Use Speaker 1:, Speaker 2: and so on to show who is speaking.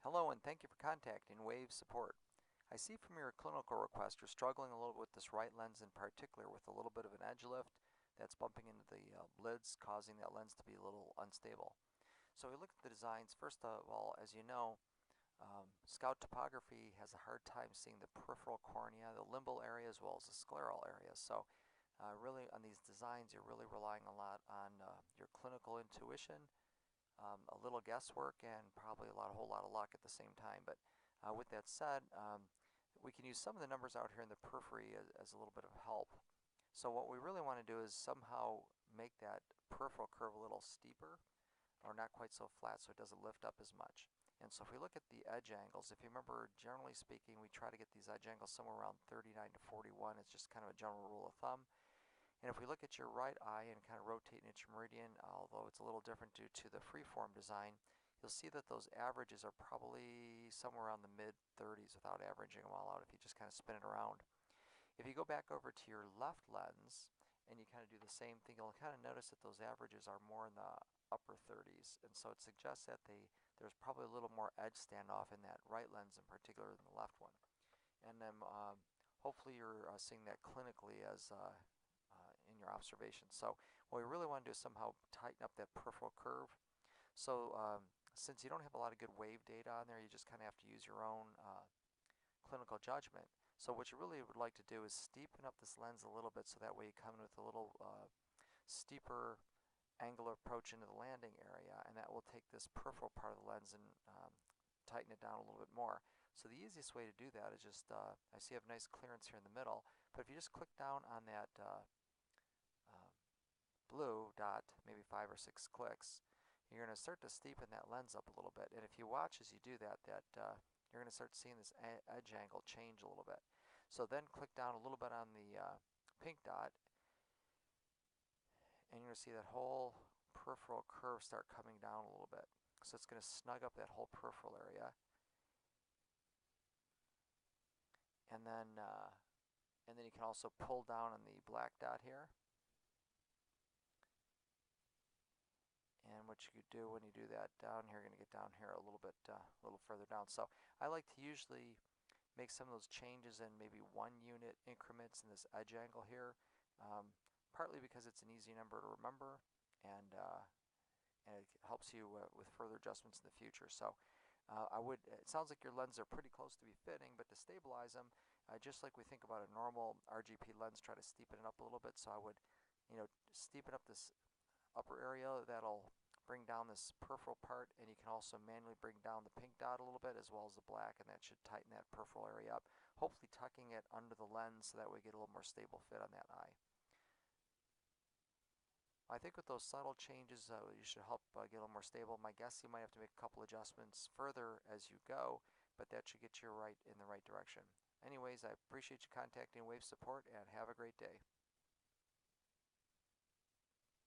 Speaker 1: Hello and thank you for contacting Wave Support. I see from your clinical request you're struggling a little bit with this right lens in particular with a little bit of an edge lift that's bumping into the lids, causing that lens to be a little unstable. So we look at the designs. First of all, as you know, Scout topography has a hard time seeing the peripheral cornea, the limbal area, as well as the scleral area. So really on these designs you're really relying a lot on your clinical intuition, a little guesswork, and probably a whole lot of luck at the same time. But with that said, we can use some of the numbers out here in the periphery as a little bit of help. So what we really want to do is somehow make that peripheral curve a little steeper, or not quite so flat so it doesn't lift up as much. And so if we look at the edge angles, if you remember, generally speaking, we try to get these edge angles somewhere around 39 to 41. It's just kind of a general rule of thumb. And if we look at your right eye and kind of rotate an intrameridian, although it's a little different due to the freeform design, you'll see that those averages are probably somewhere around the mid-30s without averaging them all out if you just kind of spin it around. If you go back over to your left lens and you kind of do the same thing, you'll kind of notice that those averages are more in the upper 30s. And so it suggests that there's probably a little more edge standoff in that right lens in particular than the left one. And then hopefully you're seeing that clinically as in your observations. So what we really want to do is somehow tighten up that peripheral curve. So since you don't have a lot of good wave data on there, you just kind of have to use your own clinical judgment. So what you really would like to do is steepen up this lens a little bit so that way you come in with a little steeper angular approach into the landing area, and that will take this peripheral part of the lens and tighten it down a little bit more. So the easiest way to do that is just, I see you have a nice clearance here in the middle, but if you just click down on that blue dot, maybe 5 or 6 clicks, you're going to start to steepen that lens up a little bit. And if you watch as you do that, you're going to start seeing this edge angle change a little bit. So then click down a little bit on the pink dot, and you're going to see that whole peripheral curve start coming down a little bit. So it's going to snug up that whole peripheral area. And then you can also pull down on the black dot here. And what you could do when you do that down here, you're going to get down here a little bit, a little further down. So I like to usually make some of those changes in maybe 1 unit increments in this edge angle here, partly because it's an easy number to remember, and it helps you with further adjustments in the future. So it sounds like your lenses are pretty close to be fitting, but to stabilize them, just like we think about a normal RGP lens, try to steepen it up a little bit. So I would, steepen up this upper area. That'll bring down this peripheral part, and you can also manually bring down the pink dot a little bit as well as the black, and that should tighten that peripheral area up, hopefully tucking it under the lens so that we get a little more stable fit on that eye. I think with those subtle changes, you should help get a little more stable. My guess, you might have to make a couple adjustments further as you go, but that should get you in the right direction. Anyways, I appreciate you contacting Wave Support, and have a great day.